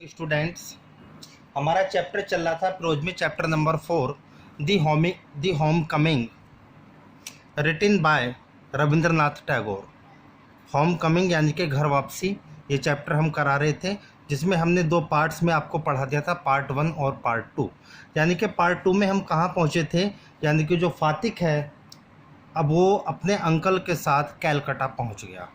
Students, हमारा chapter चल रहा था प्रोज में chapter number 4 the home coming रिटिन bye Rabindranath Tagore. Home coming यानी कि घर वापसी, ये चैप्टर हम करा रहे थे जिसमें हमने दो पार्ट्स में आपको पढ़ा दिया था, पार्ट 1 और पार्ट 2। यानी कि पार्ट 2 में हम कहाँ पहुँचे थे, यानी कि जो फातिक है अब वो अपने अंकल के साथ कैलकाटा पहुँच गया।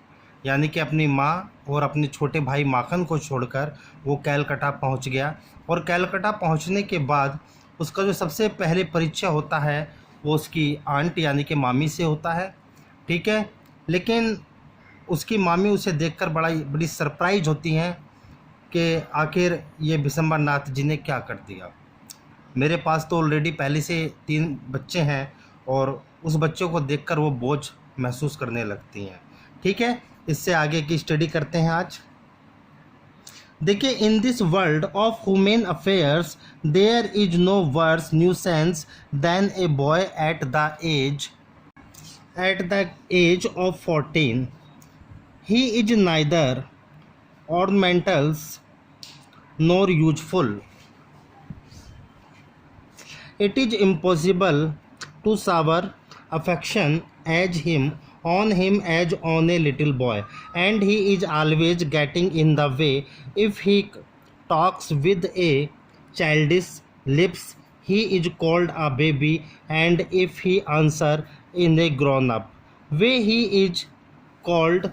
यानी कि अपनी माँ और अपने छोटे भाई माखन को छोड़कर वो कैलकाटा पहुँच गया। और कैलकाटा पहुँचने के बाद उसका जो सबसे पहले परिचय होता है वो उसकी आंट यानी कि मामी से होता है, ठीक है। लेकिन उसकी मामी उसे देखकर बड़ी सरप्राइज होती हैं कि आखिर ये बिशंबर नाथ जी ने क्या कर दिया। मेरे पास तो ऑलरेडी पहले से 3 बच्चे हैं और उस बच्चों को देखकर वो बोझ महसूस करने लगती हैं, ठीक है। इससे आगे की स्टडी करते हैं आज। देखिए, in this world of human affairs there is no worse nuisance than a boy at the age of 14। He is neither ornamentals nor useful. It is impossible to shower affection on him as on a little boy, and he is always getting in the way. If he talks with a childish lips, he is called a baby, and if he answer in a grown-up way, he is called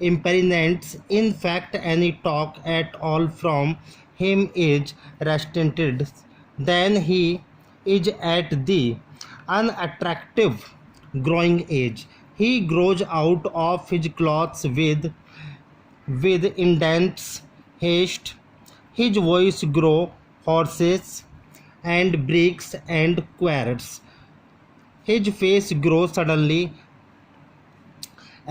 impertinence. In fact, any talk at all from him is restricted. Then he is at the unattractive growing age. He grows out of his clothes with intense haste. His voice grows hoarse and breaks and quivers. His face grows suddenly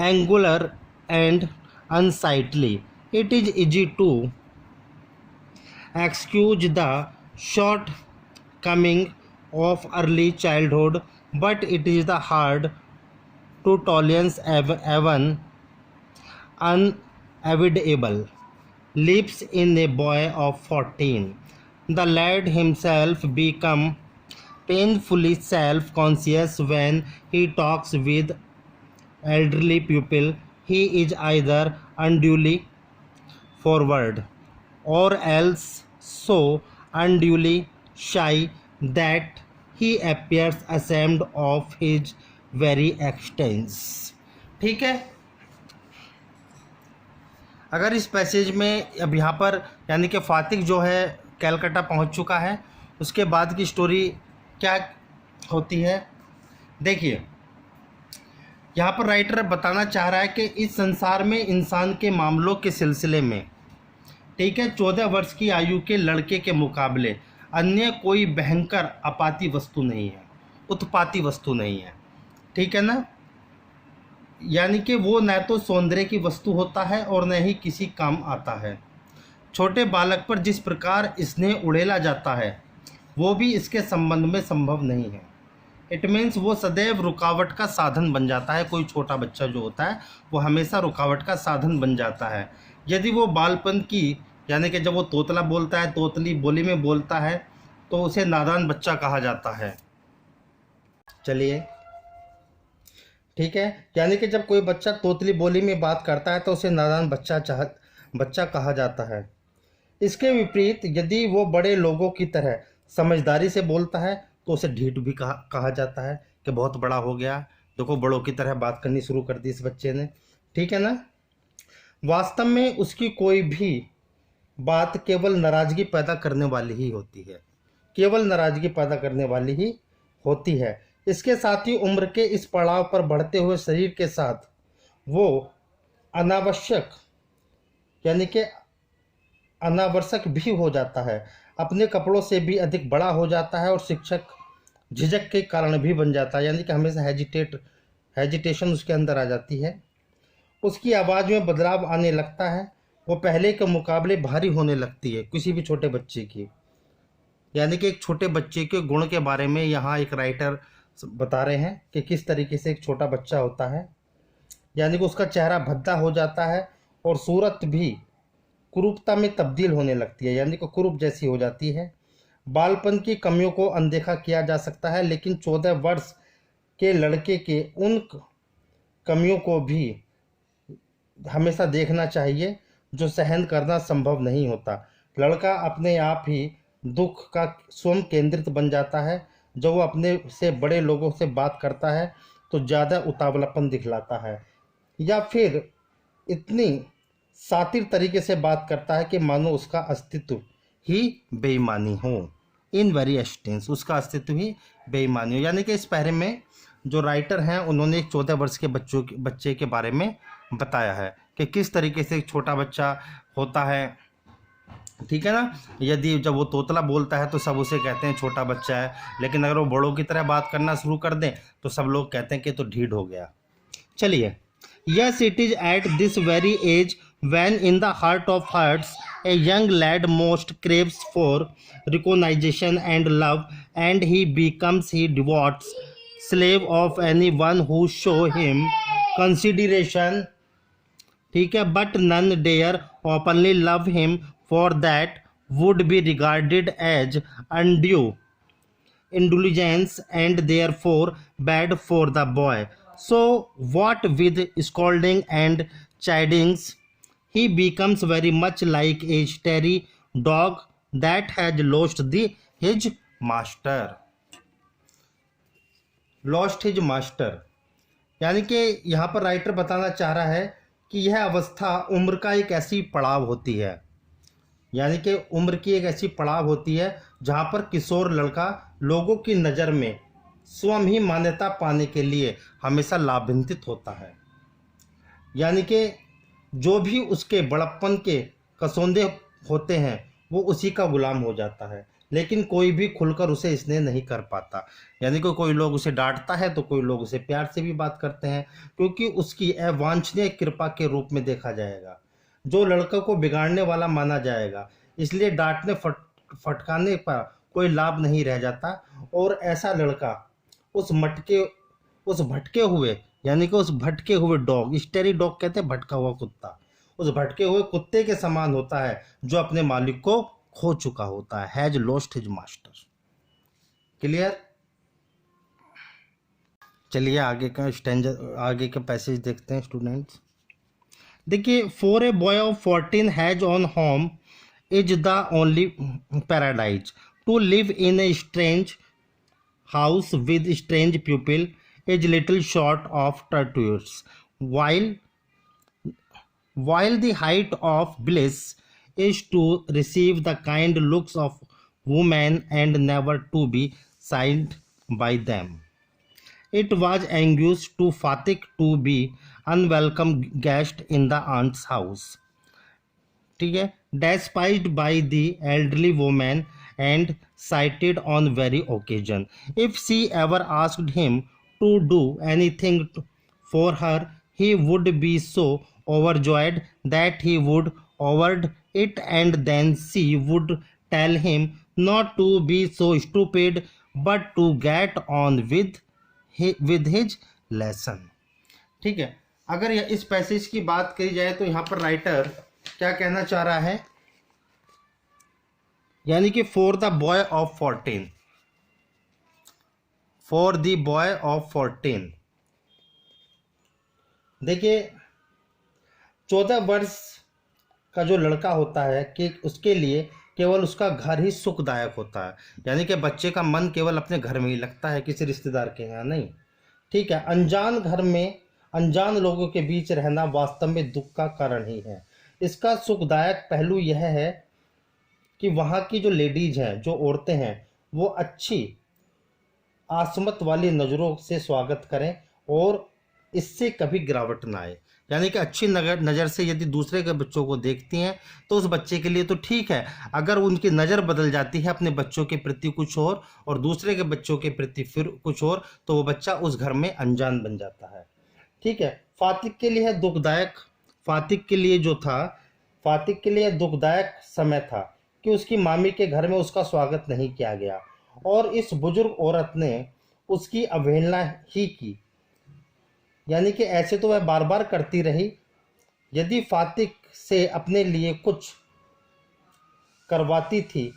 angular and unsightly. It is easy to excuse the shortcoming of early childhood, but it is the hard to tolerance even unavoidable lives in a boy of 14. The lad himself become painfully self-conscious when he talks with elderly people. He is either unduly forward or else so unduly shy that he appears ashamed of his very existence। ठीक है। अगर इस passage में अब यहाँ पर यानी कि फातिक जो है कैलकाटा पहुँच चुका है, उसके बाद की स्टोरी क्या होती है देखिए। यहाँ पर राइटर बताना चाह रहा है कि इस संसार में इंसान के मामलों के सिलसिले में, ठीक है, 14 वर्ष की आयु के लड़के के मुकाबले अन्य कोई भयंकर उत्पाती वस्तु नहीं है, ठीक है ना। यानी कि वो न तो सौंदर्य की वस्तु होता है और न ही किसी काम आता है। छोटे बालक पर जिस प्रकार स्नेह उड़ेला जाता है वो भी इसके संबंध में संभव नहीं है। इट मीन्स वो सदैव रुकावट का साधन बन जाता है। कोई छोटा बच्चा जो होता है वो हमेशा रुकावट का साधन बन जाता है। यदि वो बालपन की यानी कि जब वो तोतला बोलता है, तोतली बोली में बोलता है, तो उसे नादान बच्चा कहा जाता है। चलिए, ठीक है। यानी कि जब कोई बच्चा तोतली बोली में बात करता है तो उसे नादान बच्चा कहा जाता है। इसके विपरीत यदि वो बड़े लोगों की तरह समझदारी से बोलता है तो उसे ढीठ भी कहा जाता है कि बहुत बड़ा हो गया, देखो बड़ों की तरह बात करनी शुरू कर दी इस बच्चे ने, ठीक है ना। वास्तव में उसकी कोई भी बात केवल नाराज़गी पैदा करने वाली ही होती है। इसके साथ ही उम्र के इस पड़ाव पर बढ़ते हुए शरीर के साथ वो अनावश्यक भी हो जाता है, अपने कपड़ों से भी अधिक बड़ा हो जाता है और शिक्षक झिझक के कारण भी बन जाता है। यानी कि हमेशा हेजिटेशन उसके अंदर आ जाती है। उसकी आवाज़ में बदलाव आने लगता है, वो पहले के मुकाबले भारी होने लगती है किसी भी छोटे बच्चे की। यानी कि एक छोटे बच्चे के गुण के बारे में यहाँ एक राइटर बता रहे हैं कि किस तरीके से एक छोटा बच्चा होता है। यानी कि उसका चेहरा भद्दा हो जाता है और सूरत भी कुरूपता में तब्दील होने लगती है, यानी कि कुरूप जैसी हो जाती है। बालपन की कमियों को अनदेखा किया जा सकता है, लेकिन 14 वर्ष के लड़के के उन कमियों को भी हमेशा देखना चाहिए जो सहन करना संभव नहीं होता। लड़का अपने आप ही दुख का स्वयं केंद्रित बन जाता है। जब वो अपने से बड़े लोगों से बात करता है तो ज़्यादा उतावलापन दिखलाता है, या फिर इतनी शातिर तरीके से बात करता है कि मानो उसका अस्तित्व ही बेईमानी हो। इन वेरी एस्टेंस, उसका अस्तित्व ही बेईमानी हो। यानी कि इस पैरे में जो राइटर हैं उन्होंने एक 14 वर्ष के बच्चे के बारे में बताया है कि किस तरीके से एक छोटा बच्चा होता है, ठीक है ना। यदि जब वो तोतला बोलता है तो सब उसे कहते हैं छोटा बच्चा है, लेकिन अगर वो बड़ों की तरह बात करना शुरू कर दें तो सब लोग कहते हैं कि तो ढीठ हो गया। चलिए, yes it is at this very age when in the heart of hearts a young lad most craves for recognition and love, and he becomes he devotes slave of anyone who show him consideration, ठीक है, but none dare openly love him, for that would be regarded as undue indulgence and therefore bad for the boy. So what with scolding and chidings, he becomes very much like a stray dog that has lost his master. Lost his master, यानी कि यहाँ पर writer बताना चाह रहा है कि यह अवस्था उम्र का एक ऐसी पड़ाव होती है, यानी कि उम्र की एक ऐसी पड़ाव होती है जहाँ पर किशोर लड़का लोगों की नज़र में स्वयं ही मान्यता पाने के लिए हमेशा लाभान्वित होता है। यानी कि जो भी उसके बड़प्पन के कसौंदे होते हैं वो उसी का गुलाम हो जाता है, लेकिन कोई भी खुलकर उसे स्नेह नहीं कर पाता। यानी कि कोई लोग उसे डांटता है तो कोई लोग उसे प्यार से भी बात करते हैं, क्योंकि उसकी अवांछनीय कृपा के रूप में देखा जाएगा, जो लड़का को बिगाड़ने वाला माना जाएगा। इसलिए डांटने फटकाने पर कोई लाभ नहीं रह जाता, और ऐसा लड़का उस भटके हुए, यानी कि उस भटके हुए डॉग, स्टेरी डॉग कहते हैं भटका हुआ कुत्ता, उस भटके हुए कुत्ते के समान होता है जो अपने मालिक को खो चुका होता है, has lost his master. Clear. चलिए आगे का पैसेज देखते हैं स्टूडेंट्स। देखिए, for a boy of 14 his own home is the only paradise, to live in a strange house with strange pupil is little short of torturous, while the height of bliss is to receive the kind looks of women and never to be signed by them. It was anguish to Fatik to be unwelcome guest in the aunt's house, ठीक है, despised by the elderly woman and cited on very occasion. If she ever asked him to do anything for her, he would be so overjoyed that he would overdo it, and then she would tell him not to be so stupid but to get on with his lesson. ठीक है, अगर इस passage की बात करी जाए तो यहाँ पर राइटर क्या कहना चाह रहा है, यानी कि for the boy of 14, for the boy of 14, देखिए 14 वर्ष का जो लड़का होता है कि उसके लिए केवल उसका घर ही सुखदायक होता है, यानी कि बच्चे का मन केवल अपने घर में ही लगता है, किसी रिश्तेदार के यहाँ नहीं। ठीक है, अनजान घर में अनजान लोगों के बीच रहना वास्तव में दुख का कारण ही है। इसका सुखदायक पहलू यह है कि वहाँ की जो लेडीज हैं, जो औरतें हैं, वो अच्छी आसमत वाली नज़रों से स्वागत करें और इससे कभी गिरावट ना आए। यानी कि अच्छी नज़र से यदि दूसरे के बच्चों को देखती हैं तो उस बच्चे के लिए तो ठीक है, अगर उनकी नज़र बदल जाती है अपने बच्चों के प्रति कुछ और दूसरे के बच्चों के प्रति फिर कुछ और, तो वो बच्चा उस घर में अनजान बन जाता है। ठीक है, फातिक के लिए दुखदायक, फातिक के लिए दुखदायक समय था कि उसकी मामी के घर में उसका स्वागत नहीं किया गया और इस बुजुर्ग औरत ने उसकी अवहेलना ही की। यानी कि ऐसे तो वह बार बार करती रही। यदि फातिक से अपने लिए कुछ करवाती थी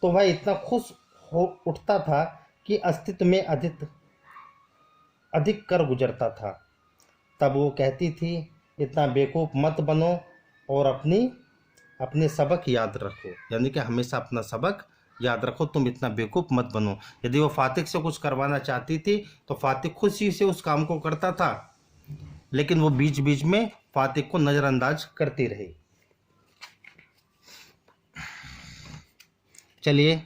तो वह इतना खुश हो उठता था कि अस्तित्व में अधिक अधिक कर गुजरता था। तब वो कहती थी, इतना बेवकूफ़ मत बनो और अपने सबक याद रखो, यानी कि हमेशा अपना सबक याद रखो, तुम इतना बेवकूफ़ मत बनो। यदि वो फातिक से कुछ करवाना चाहती थी तो फातिक खुशी से उस काम को करता था, लेकिन वो बीच बीच में फातिक को नज़रअंदाज करती रही। चलिए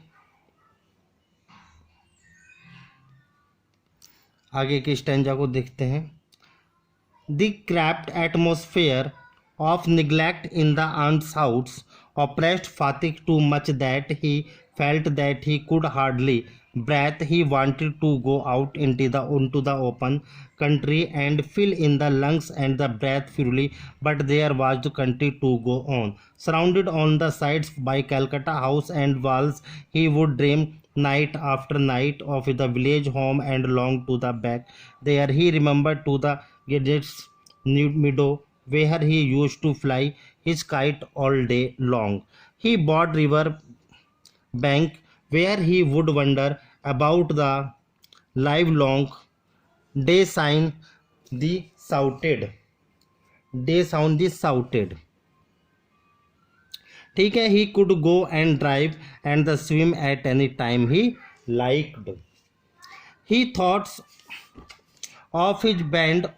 आगे की स्टैंजा को देखते हैं। The cramped atmosphere of neglect in the aunt's house oppressed Fatik too much that he felt that he could hardly breathe. He wanted to go out into the open country and fill in the lungs and the breath freely, but there was the country to go on. Surrounded on the sides by Calcutta house and walls, he would dream night after night of the village home and long to the back. There he remembered to the gadgets meadow where he used to fly his kite all day long. He bought river bank where he would wander about the livelong day sound the shouted. ठीक है, he could go and drive and the swim at any time he liked. He thought of his band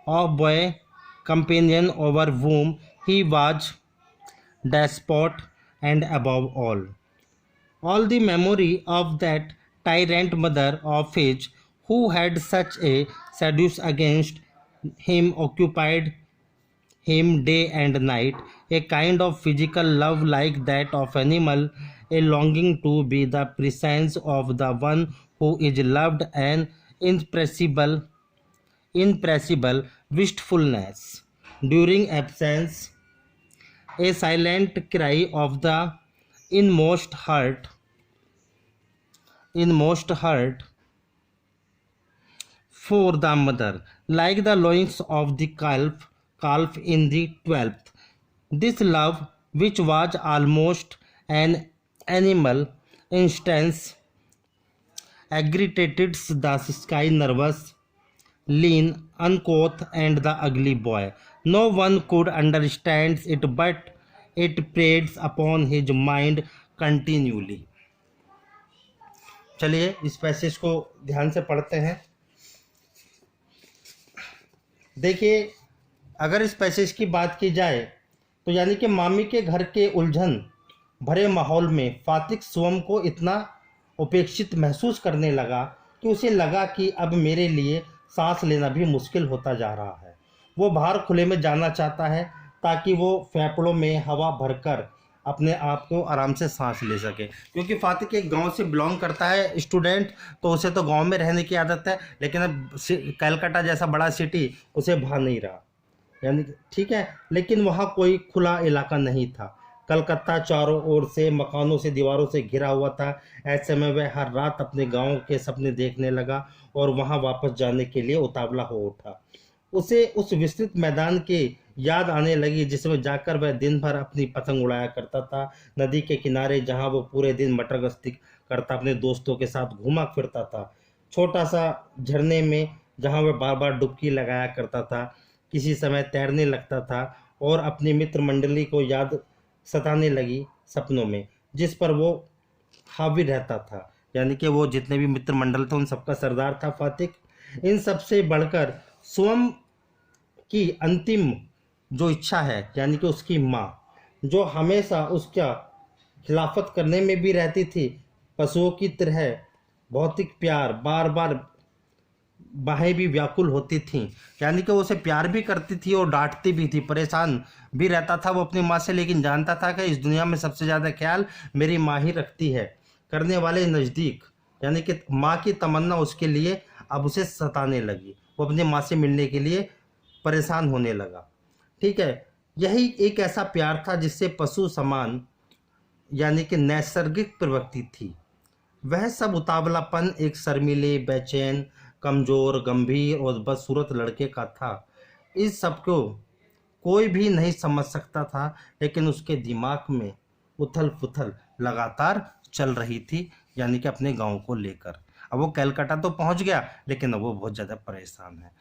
of boy companion over whom he was despot, and above all the memory of that tyrant mother of his who had such a seduce against him occupied him day and night, a kind of physical love like that of animal, a longing to be the presence of the one who is loved, an impressible wistfulness during absence, a silent cry of the inmost heart for the mother, like the loins of the calf in the 12th. This love, which was almost an animal instance, agitated the sky nervous, lean, uncouth, and the ugly boy. No one could understand it, but it preyed upon his mind continually. चलिए इस passage को ध्यान से पढ़ते हैं। देखिए, अगर इस पैसेज की बात की जाए तो यानी कि मामी के घर के उलझन भरे माहौल में फातिक स्वयं को इतना उपेक्षित महसूस करने लगा कि उसे लगा कि अब मेरे लिए सांस लेना भी मुश्किल होता जा रहा है। वो बाहर खुले में जाना चाहता है ताकि वो फेफड़ों में हवा भरकर अपने आप को आराम से सांस ले सके, क्योंकि फातिक एक गांव से बिलोंग करता है स्टूडेंट, तो उसे तो गांव में रहने की आदत है, लेकिन अब कलकत्ता जैसा बड़ा सिटी उसे भा नहीं रहा, यानी ठीक है, लेकिन वहाँ कोई खुला इलाका नहीं था। कलकत्ता चारों ओर से मकानों से दीवारों से घिरा हुआ था। ऐसे में वह हर रात अपने गांव के सपने देखने लगा और वहां वापस जाने के लिए उतावला हो उठा। उसे उस विस्तृत मैदान की याद आने लगी जिसमें जाकर वह दिन भर अपनी पतंग उड़ाया करता था। नदी के किनारे जहां वो पूरे दिन मटर गश्ती करता अपने दोस्तों के साथ घूमा फिरता था। छोटा सा झरने में जहां वह बार बार डुबकी लगाया करता था, किसी समय तैरने लगता था और अपनी मित्र मंडली को याद सताने लगी सपनों में, जिस पर वो हावी रहता था, यानी कि वो जितने भी मित्र मंडल थे उन सबका सरदार था फातिक। इन सबसे बढ़कर स्वयं की अंतिम जो इच्छा है, यानी कि उसकी माँ, जो हमेशा उसका खिलाफत करने में भी रहती थी, पशुओं की तरह भौतिक प्यार, बार बार बाहें भी व्याकुल होती थीं, यानी कि वो उसे प्यार भी करती थी और डांटती भी थी, परेशान भी रहता था वो अपनी माँ से, लेकिन जानता था कि इस दुनिया में सबसे ज़्यादा ख्याल मेरी माँ ही रखती है। करने वाले नज़दीक, यानी कि माँ की तमन्ना उसके लिए अब उसे सताने लगी। वो अपनी माँ से मिलने के लिए परेशान होने लगा। ठीक है, यही एक ऐसा प्यार था जिससे पशु समान, यानी कि नैसर्गिक प्रवृत्ति थी। वह सब उतावलापन एक शर्मीले, बेचैन, कमज़ोर, गंभीर और बदसूरत लड़के का था। इस सब को कोई भी नहीं समझ सकता था, लेकिन उसके दिमाग में उथल पुथल लगातार चल रही थी, यानी कि अपने गांव को लेकर। अब वो कलकत्ता तो पहुंच गया, लेकिन अब वो बहुत ज़्यादा परेशान है।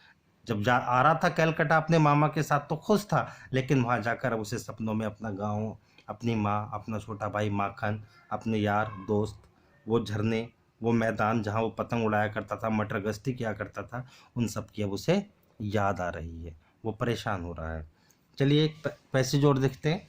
जब जा आ रहा था कलकत्ता अपने मामा के साथ तो खुश था, लेकिन वहाँ जाकर अब उसे सपनों में अपना गांव, अपनी माँ, अपना छोटा भाई माखन, अपने यार दोस्त, वो झरने, वो मैदान जहाँ वो पतंग उड़ाया करता था, मटर गश्ती किया करता था, उन सब की अब उसे याद आ रही है। वो परेशान हो रहा है। चलिए एक पैसेज और देखते हैं।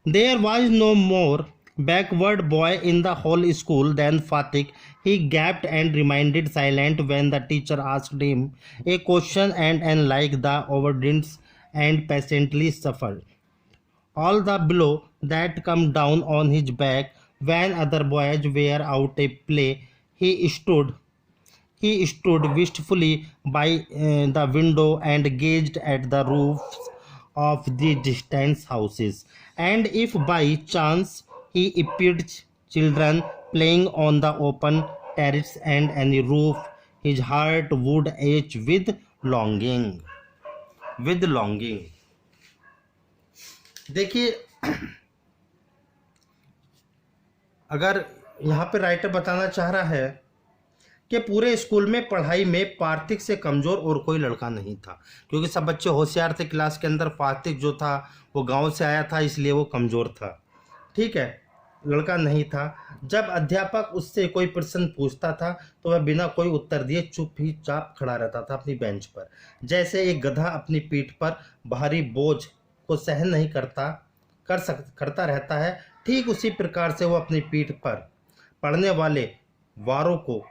There was no more backward boy in the whole school than Fatik. He gaped and remained silent when the teacher asked him a question, and like the obedience and patiently suffered all the blow that come down on his back. When other boys were out at play, he stood wistfully by the window and gazed at the roofs of the distant houses. And if by chance he espied children playing on the open terrace and any roof, his heart would ache with longing. With longing. देखिए, अगर यहाँ पे writer बताना चाह रहा है कि पूरे स्कूल में पढ़ाई में पार्थिक से कमज़ोर और कोई लड़का नहीं था, क्योंकि सब बच्चे होशियार थे क्लास के अंदर। पार्थिक जो था वो गांव से आया था, इसलिए वो कमज़ोर था, ठीक है, लड़का नहीं था। जब अध्यापक उससे कोई प्रश्न पूछता था तो वह बिना कोई उत्तर दिए चुप ही चाप खड़ा रहता था अपनी बेंच पर। जैसे एक गधा अपनी पीठ पर भारी बोझ को सहन नहीं करता रहता है, ठीक उसी प्रकार से वो अपनी पीठ पर पड़ने वाले वारों को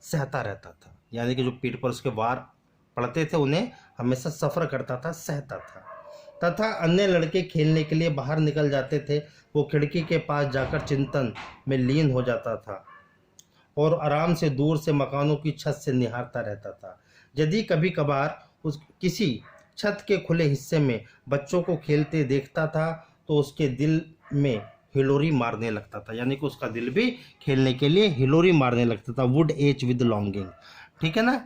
सहता रहता था। यानी कि जो पीठ पर उसके वार पड़ते थे उन्हें हमेशा सफ़र करता था, सहता था। तथा अन्य लड़के खेलने के लिए बाहर निकल जाते थे, वो खिड़की के पास जाकर चिंतन में लीन हो जाता था और आराम से दूर से मकानों की छत से निहारता रहता था। यदि कभी कभार उस किसी छत के खुले हिस्से में बच्चों को खेलते देखता था तो उसके दिल में हिलोरी मारने लगता था, यानी कि उसका दिल भी खेलने के लिए हिलोरी मारने लगता था। वुड एच विद लॉन्गिंग, ठीक है ना।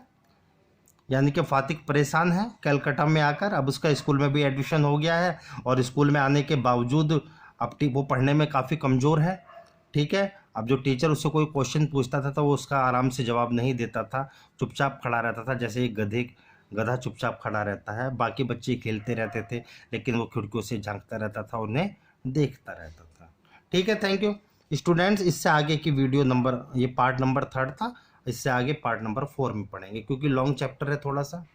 यानी कि फातिक परेशान है कलकत्ता में आकर। अब उसका स्कूल में भी एडमिशन हो गया है और स्कूल में आने के बावजूद अब वो पढ़ने में काफ़ी कमज़ोर है, ठीक है। अब जो टीचर उससे कोई क्वेश्चन पूछता था तो वो उसका आराम से जवाब नहीं देता था, चुपचाप खड़ा रहता था, जैसे एक गधा चुपचाप खड़ा रहता है। बाकी बच्चे खेलते रहते थे, लेकिन वो खिड़कियों से झांकता रहता था, उन्हें देखता रहता था, ठीक है। Thank you students. इससे आगे की वीडियो नंबर, ये पार्ट नंबर 3 था, इससे आगे पार्ट नंबर 4 में पढ़ेंगे, क्योंकि लॉन्ग चैप्टर है थोड़ा सा।